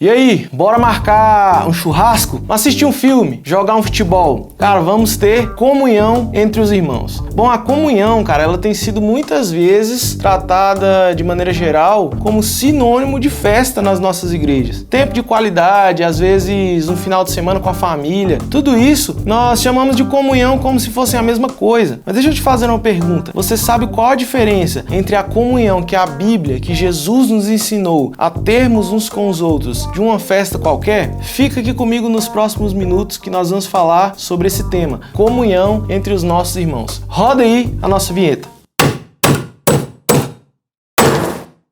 E aí, bora marcar um churrasco? Assistir um filme? Jogar um futebol? Cara, vamos ter comunhão entre os irmãos. Bom, a comunhão, cara, ela tem sido muitas vezes tratada de maneira geral como sinônimo de festa nas nossas igrejas. Tempo de qualidade, às vezes um final de semana com a família. Tudo isso nós chamamos de comunhão como se fossem a mesma coisa. Mas deixa eu te fazer uma pergunta. Você sabe qual a diferença entre a comunhão que a Bíblia, que Jesus nos ensinou a termos uns com os outros de uma festa qualquer? Fica aqui comigo nos próximos minutos que nós vamos falar sobre esse tema, comunhão entre os nossos irmãos. Roda aí a nossa vinheta.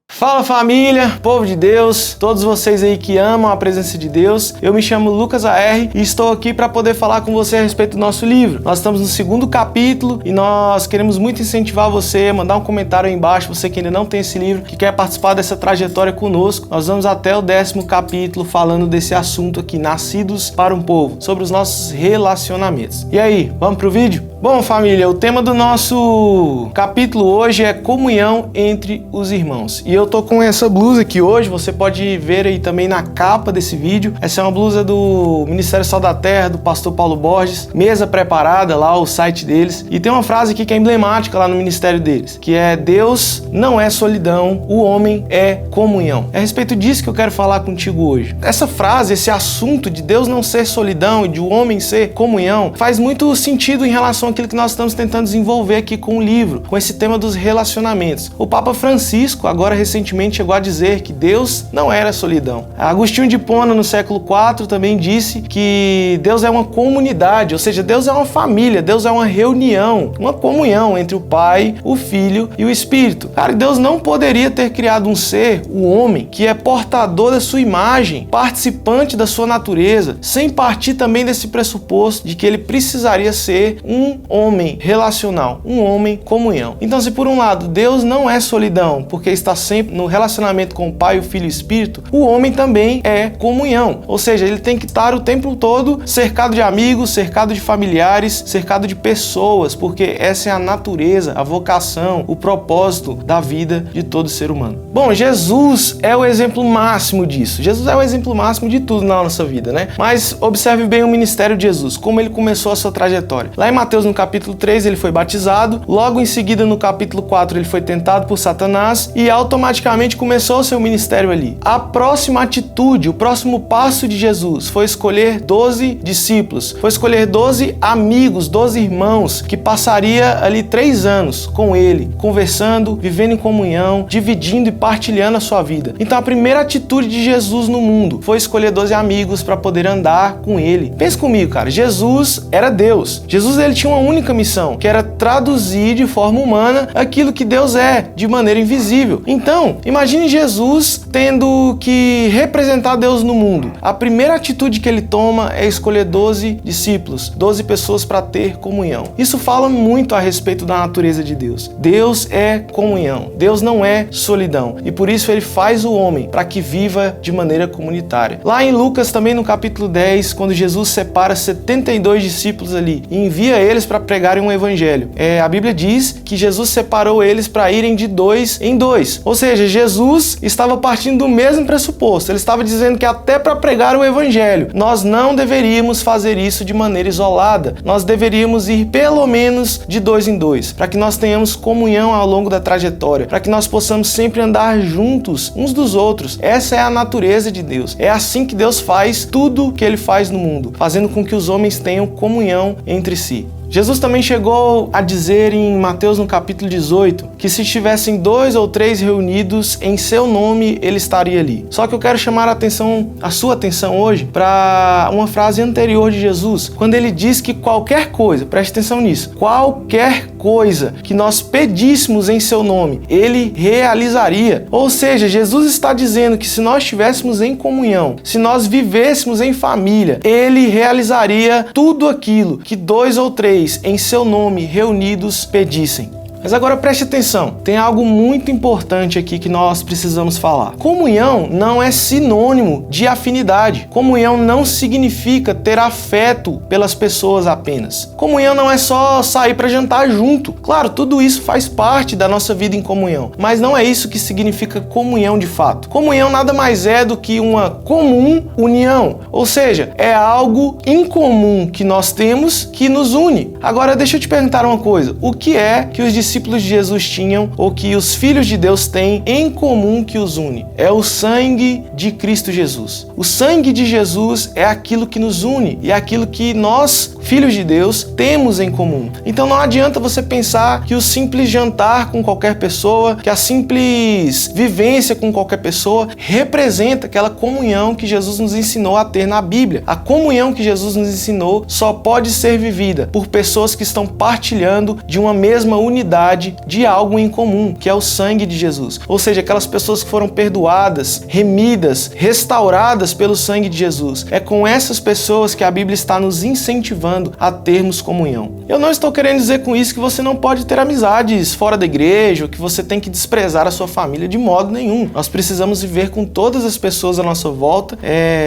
Fala família, povo de Deus, todos vocês aí que amam a presença de Deus. Eu me chamo Lucas AR e estou aqui para poder falar com você a respeito do nosso livro. Nós estamos no 2º capítulo e nós queremos muito incentivar você, mandar um comentário aí embaixo, você que ainda não tem esse livro, que quer participar dessa trajetória conosco. Nós vamos até o 10º capítulo falando desse assunto aqui, Nascidos para um Povo, sobre os nossos relacionamentos. E aí, vamos pro vídeo? Bom família, o tema do nosso capítulo hoje é comunhão entre os irmãos. E eu tô com essa blusa aqui hoje, você pode ver aí também na capa desse vídeo. Essa é uma blusa do Ministério Sal da Terra, do pastor Paulo Borges, Mesa Preparada, lá o site deles. E tem uma frase aqui que é emblemática lá no ministério deles, que é: Deus não é solidão, o homem é comunhão. É a respeito disso que eu quero falar contigo hoje. Essa frase, esse assunto de Deus não ser solidão e de o homem ser comunhão, faz muito sentido em relação àquilo que nós estamos tentando desenvolver aqui com o livro, com esse tema dos relacionamentos. O Papa Francisco, agora recentemente, chegou a dizer que Deus não era solidão. Agostinho de Hipona, no século IV, também disse que Deus é uma comunidade, ou seja, Deus é uma família, Deus é uma reunião, uma comunhão entre o Pai, o Filho e o Espírito. Cara, Deus não poderia ter criado um ser, o homem, que é portador da sua imagem, participante da sua natureza, sem partir também desse pressuposto de que ele precisaria ser um homem relacional, um homem comunhão. Então, se por um lado Deus não é solidão, porque está sempre no relacionamento com o Pai, o Filho e o Espírito, o homem também é comunhão. Ou seja, ele tem que estar o tempo todo cercado de amigos, cercado de familiares, cercado de pessoas, porque essa é a natureza, a vocação, o propósito da vida de todo ser humano. Bom, Jesus é o exemplo máximo disso. Jesus é o exemplo máximo de tudo na nossa vida, né? Mas observe bem o ministério de Jesus, como ele começou a sua trajetória. Lá em Mateus, no capítulo 3, ele foi batizado. Logo em seguida, no capítulo 4, ele foi tentado por Satanás e automaticamente começou o seu ministério ali. A próxima atitude, o próximo passo de Jesus foi escolher 12 discípulos, foi escolher 12 amigos, 12 irmãos, que passaria ali 3 anos com ele, conversando, vivendo em comunhão, dividindo e partilhando a sua vida. Então a primeira atitude de Jesus no mundo foi escolher 12 amigos para poder andar com ele. Pensa comigo, cara, Jesus era Deus. Jesus, ele tinha uma única missão, que era traduzir de forma humana aquilo que Deus é, de maneira invisível. Então, imagine Jesus tendo que representar Deus no mundo. A primeira atitude que ele toma é escolher 12 discípulos, 12 pessoas para ter comunhão. Isso fala muito a respeito da natureza de Deus. Deus é comunhão, Deus não é solidão, e por isso ele faz o homem para que viva de maneira comunitária. Lá em Lucas, também no capítulo 10, quando Jesus separa 72 discípulos ali e envia eles para pregarem um evangelho, a Bíblia diz que Jesus separou eles para irem de 2 em 2. Ou seja, Jesus estava partindo do mesmo pressuposto. Ele estava dizendo que até para pregar o evangelho, nós não deveríamos fazer isso de maneira isolada. Nós deveríamos ir pelo menos de 2 em 2, para que nós tenhamos comunhão ao longo da trajetória, para que nós possamos sempre andar juntos uns dos outros. Essa é a natureza de Deus. É assim que Deus faz tudo que ele faz no mundo, fazendo com que os homens tenham comunhão entre si. Jesus também chegou a dizer em Mateus, no capítulo 18, que se estivessem 2 ou 3 reunidos em seu nome, ele estaria ali. Só que eu quero chamar a sua atenção hoje para uma frase anterior de Jesus, quando ele diz que qualquer coisa, preste atenção nisso, qualquer coisa que nós pedíssemos em seu nome, ele realizaria. Ou seja, Jesus está dizendo que se nós estivéssemos em comunhão, se nós vivêssemos em família, ele realizaria tudo aquilo que 2 ou 3 em seu nome reunidos pedissem. Mas agora preste atenção, tem algo muito importante aqui que nós precisamos falar. Comunhão não é sinônimo de afinidade. Comunhão não significa ter afeto pelas pessoas apenas. Comunhão não é só sair para jantar junto. Claro, tudo isso faz parte da nossa vida em comunhão, mas não é isso que significa comunhão de fato. Comunhão nada mais é do que uma comum união, ou seja, é algo incomum que nós temos que nos une. Agora deixa eu te perguntar uma coisa, o que é que os discípulos de Jesus tinham ou que os filhos de Deus têm em comum que os une? É o sangue de Cristo Jesus. O sangue de Jesus é aquilo que nos une e é aquilo que nós, filhos de Deus, temos em comum. Então não adianta você pensar que o simples jantar com qualquer pessoa, que a simples vivência com qualquer pessoa representa aquela comunhão que Jesus nos ensinou a ter na Bíblia. A comunhão que Jesus nos ensinou só pode ser vivida por pessoas que estão partilhando de uma mesma unidade de algo em comum, que é o sangue de Jesus. Ou seja, aquelas pessoas que foram perdoadas, remidas, restauradas pelo sangue de Jesus. É com essas pessoas que a Bíblia está nos incentivando a termos comunhão. Eu não estou querendo dizer com isso que você não pode ter amizades fora da igreja, ou que você tem que desprezar a sua família de modo nenhum. Nós precisamos viver com todas as pessoas à nossa volta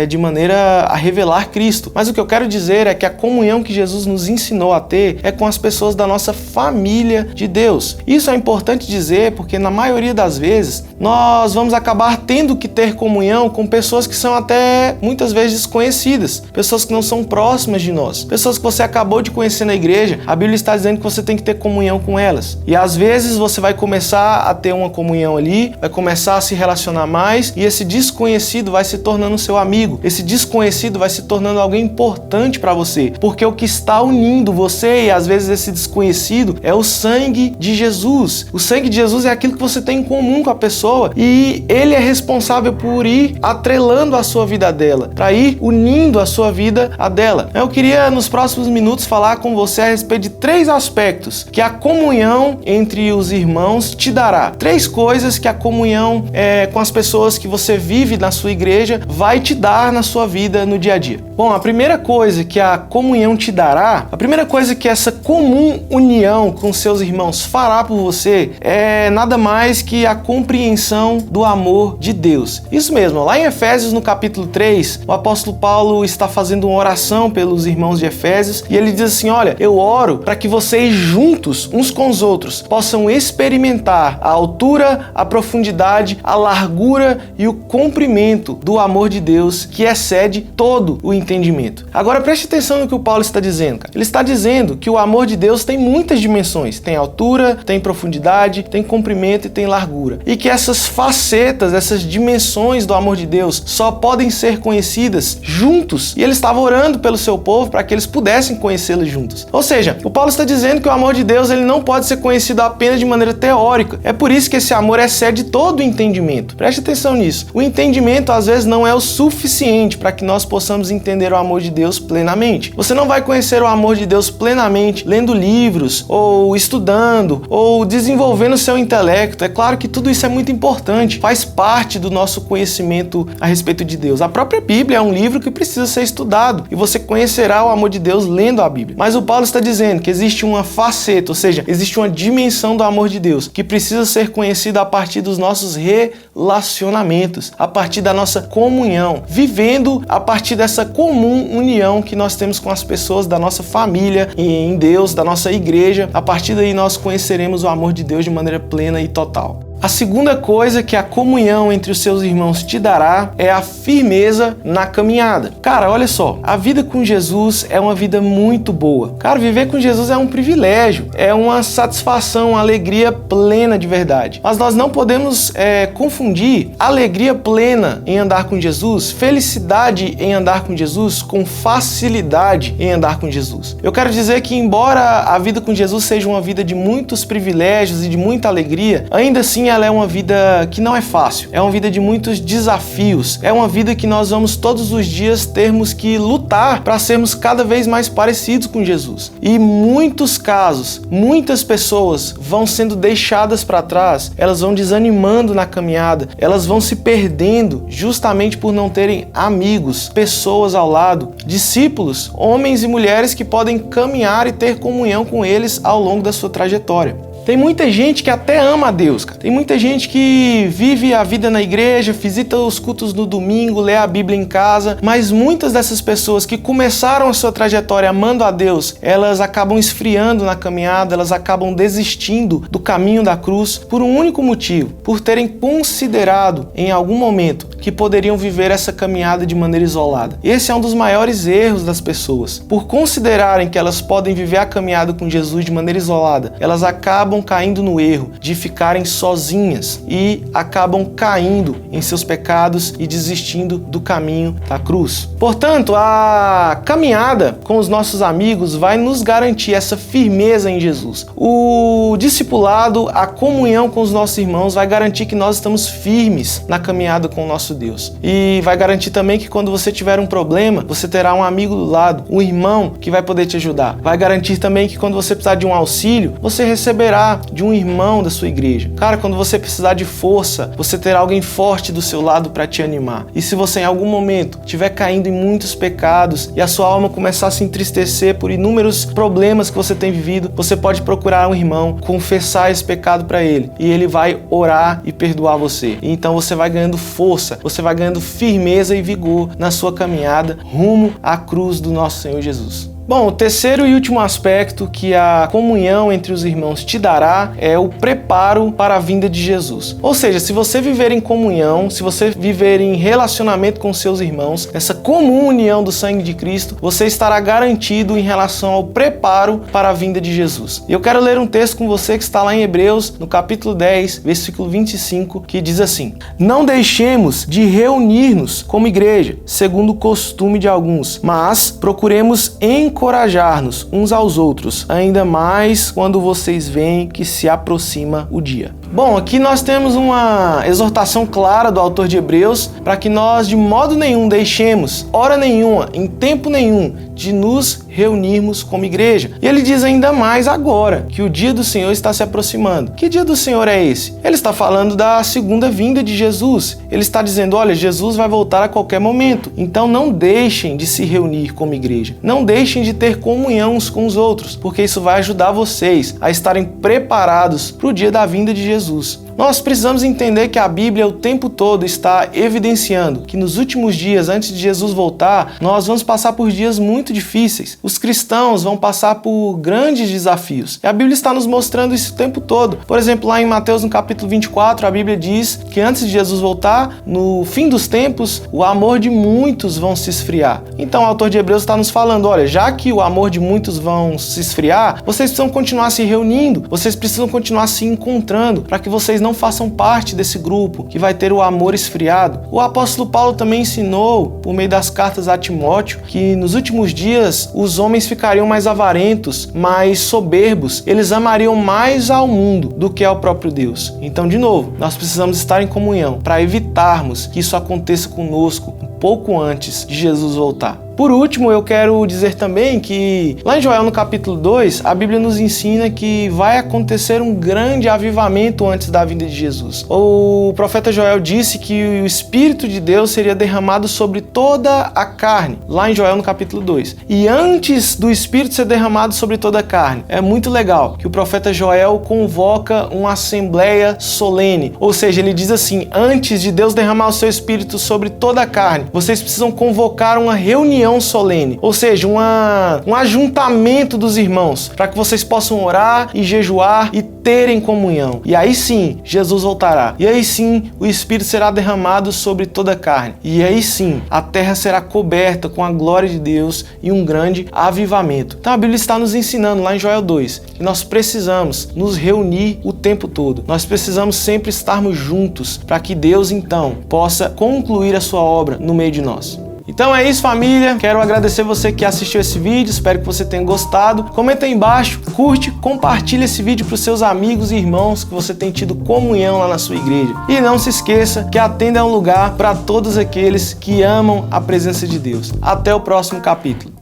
de maneira a revelar Cristo. Mas o que eu quero dizer é que a comunhão que Jesus nos ensinou a ter é com as pessoas da nossa família de Deus. Isso é importante dizer porque na maioria das vezes nós vamos acabar tendo que ter comunhão com pessoas que são até muitas vezes desconhecidas, pessoas que não são próximas de nós, pessoas que você acabou de conhecer na igreja. A Bíblia está dizendo que você tem que ter comunhão com elas. E às vezes você vai começar a ter uma comunhão ali, vai começar a se relacionar mais e esse desconhecido vai se tornando seu amigo. Esse desconhecido vai se tornando alguém importante para você, porque o que está unindo você e às vezes esse desconhecido é o sangue de Jesus. O sangue de Jesus é aquilo que você tem em comum com a pessoa e ele é responsável por ir atrelando a sua vida dela, para ir unindo a sua vida a dela. Eu queria nos próximos minutos falar com você a respeito de 3 aspectos que a comunhão entre os irmãos te dará. 3 coisas que a comunhão com as pessoas que você vive na sua igreja vai te dar na sua vida no dia a dia. Bom, a primeira coisa que a comunhão te dará, a primeira coisa que essa comum união com seus irmãos fará por você é nada mais que a compreensão do amor de Deus. Isso mesmo, lá em Efésios, no capítulo 3, o apóstolo Paulo está fazendo uma oração pelos irmãos de Efésios e ele diz assim: olha, eu oro para que vocês juntos, uns com os outros, possam experimentar a altura, a profundidade, a largura e o comprimento do amor de Deus que excede todo o entendimento. Agora preste atenção no que o Paulo está dizendo, cara. Ele está dizendo que o amor de Deus tem muitas dimensões, tem altura, tem profundidade, tem comprimento e tem largura. E que essas facetas, essas dimensões do amor de Deus só podem ser conhecidas juntos. E ele estava orando pelo seu povo para que eles pudessem conhecê-lo juntos. Ou seja, o Paulo está dizendo que o amor de Deus ele não pode ser conhecido apenas de maneira teórica. É por isso que esse amor excede todo o entendimento. Preste atenção nisso. O entendimento às vezes não é o suficiente para que nós possamos entender o amor de Deus plenamente. Você não vai conhecer o amor de Deus plenamente lendo livros, ou estudando, ou desenvolvendo o seu intelecto. É claro que tudo isso é muito importante, faz parte do nosso conhecimento a respeito de Deus. A própria Bíblia é um livro que precisa ser estudado e você conhecerá o amor de Deus lendo a Bíblia. Mas o Paulo está dizendo que existe uma faceta, ou seja, existe uma dimensão do amor de Deus que precisa ser conhecida a partir dos nossos relacionamentos, a partir da nossa comunhão, vivendo a partir dessa comum união que nós temos com as pessoas da nossa família e em Deus, da nossa igreja. A partir daí nós conheceremos o amor de Deus de maneira plena e total. A segunda coisa que a comunhão entre os seus irmãos te dará é a firmeza na caminhada. Cara, olha só, a vida com Jesus é uma vida muito boa. Cara, viver com Jesus é um privilégio, é uma satisfação, uma alegria plena de verdade. Mas nós não podemos confundir alegria plena em andar com Jesus, felicidade em andar com Jesus, com facilidade em andar com Jesus. Eu quero dizer que embora a vida com Jesus seja uma vida de muitos privilégios e de muita alegria, ainda assim ela é uma vida que não é fácil, é uma vida de muitos desafios, é uma vida que nós vamos todos os dias termos que lutar para sermos cada vez mais parecidos com Jesus. E em muitos casos, muitas pessoas vão sendo deixadas para trás, elas vão desanimando na caminhada, elas vão se perdendo justamente por não terem amigos, pessoas ao lado, discípulos, homens e mulheres que podem caminhar e ter comunhão com eles ao longo da sua trajetória. Tem muita gente que até ama a Deus, cara. Tem muita gente que vive a vida na igreja, visita os cultos no domingo, lê a Bíblia em casa, mas muitas dessas pessoas que começaram a sua trajetória amando a Deus, elas acabam esfriando na caminhada, elas acabam desistindo do caminho da cruz por um único motivo, por terem considerado em algum momento que poderiam viver essa caminhada de maneira isolada. Esse é um dos maiores erros das pessoas. Por considerarem que elas podem viver a caminhada com Jesus de maneira isolada, elas acabam caindo no erro de ficarem sozinhas e acabam caindo em seus pecados e desistindo do caminho da cruz. Portanto, a caminhada com os nossos amigos vai nos garantir essa firmeza em Jesus. O discipulado, a comunhão com os nossos irmãos vai garantir que nós estamos firmes na caminhada com o nosso Deus. E vai garantir também que quando você tiver um problema, você terá um amigo do lado, um irmão que vai poder te ajudar. Vai garantir também que quando você precisar de um auxílio, você receberá de um irmão da sua igreja. Cara, quando você precisar de força, você terá alguém forte do seu lado para te animar. E se você em algum momento estiver caindo em muitos pecados e a sua alma começar a se entristecer por inúmeros problemas que você tem vivido, você pode procurar um irmão, confessar esse pecado para ele e ele vai orar e perdoar você. E então você vai ganhando força, você vai ganhando firmeza e vigor na sua caminhada rumo à cruz do nosso Senhor Jesus. Bom, o terceiro e último aspecto que a comunhão entre os irmãos te dará é o preparo para a vinda de Jesus. Ou seja, se você viver em comunhão, se você viver em relacionamento com seus irmãos, essa comum união do sangue de Cristo, você estará garantido em relação ao preparo para a vinda de Jesus. E eu quero ler um texto com você que está lá em Hebreus, no capítulo 10, versículo 25, que diz assim: Não deixemos de reunir-nos como igreja, segundo o costume de alguns, mas procuremos encorajar-nos uns aos outros, ainda mais quando vocês veem que se aproxima o dia. Bom, aqui nós temos uma exortação clara do autor de Hebreus para que nós de modo nenhum deixemos, hora nenhuma, em tempo nenhum, de nos reunirmos como igreja. E ele diz ainda mais agora, que o dia do Senhor está se aproximando. Que dia do Senhor é esse? Ele está falando da segunda vinda de Jesus. Ele está dizendo, olha, Jesus vai voltar a qualquer momento. Então não deixem de se reunir como igreja. Não deixem de ter comunhão uns com os outros, porque isso vai ajudar vocês a estarem preparados para o dia da vinda de Jesus. Nós precisamos entender que a Bíblia o tempo todo está evidenciando que nos últimos dias, antes de Jesus voltar, nós vamos passar por dias muito difíceis. Os cristãos vão passar por grandes desafios. E a Bíblia está nos mostrando isso o tempo todo. Por exemplo, lá em Mateus, no capítulo 24, a Bíblia diz que antes de Jesus voltar, no fim dos tempos, o amor de muitos vão se esfriar. Então o autor de Hebreus está nos falando, olha, já que o amor de muitos vão se esfriar, vocês precisam continuar se reunindo, vocês precisam continuar se encontrando, para que vocês não façam parte desse grupo que vai ter o amor esfriado. O apóstolo Paulo também ensinou, por meio das cartas a Timóteo, que nos últimos dias os homens ficariam mais avarentos, mais soberbos, eles amariam mais ao mundo do que ao próprio Deus. Então, de novo, nós precisamos estar em comunhão para evitarmos que isso aconteça conosco um pouco antes de Jesus voltar. Por último, eu quero dizer também que lá em Joel, no capítulo 2, a Bíblia nos ensina que vai acontecer um grande avivamento antes da vinda de Jesus. O profeta Joel disse que o Espírito de Deus seria derramado sobre toda a carne, lá em Joel, no capítulo 2. E antes do Espírito ser derramado sobre toda a carne, é muito legal que o profeta Joel convoca uma assembleia solene. Ou seja, ele diz assim, antes de Deus derramar o seu Espírito sobre toda a carne, vocês precisam convocar uma reunião solene, ou seja, um ajuntamento dos irmãos, para que vocês possam orar e jejuar e terem comunhão. E aí sim, Jesus voltará. E aí sim, o Espírito será derramado sobre toda a carne. E aí sim, a terra será coberta com a glória de Deus e um grande avivamento. Então a Bíblia está nos ensinando lá em Joel 2 que nós precisamos nos reunir o tempo todo. Nós precisamos sempre estarmos juntos para que Deus então possa concluir a sua obra no meio de nós. Então é isso, família. Quero agradecer você que assistiu esse vídeo. Espero que você tenha gostado. Comenta aí embaixo, curte, compartilha esse vídeo para os seus amigos e irmãos que você tem tido comunhão lá na sua igreja. E não se esqueça que a tenda é um lugar para todos aqueles que amam a presença de Deus. Até o próximo capítulo.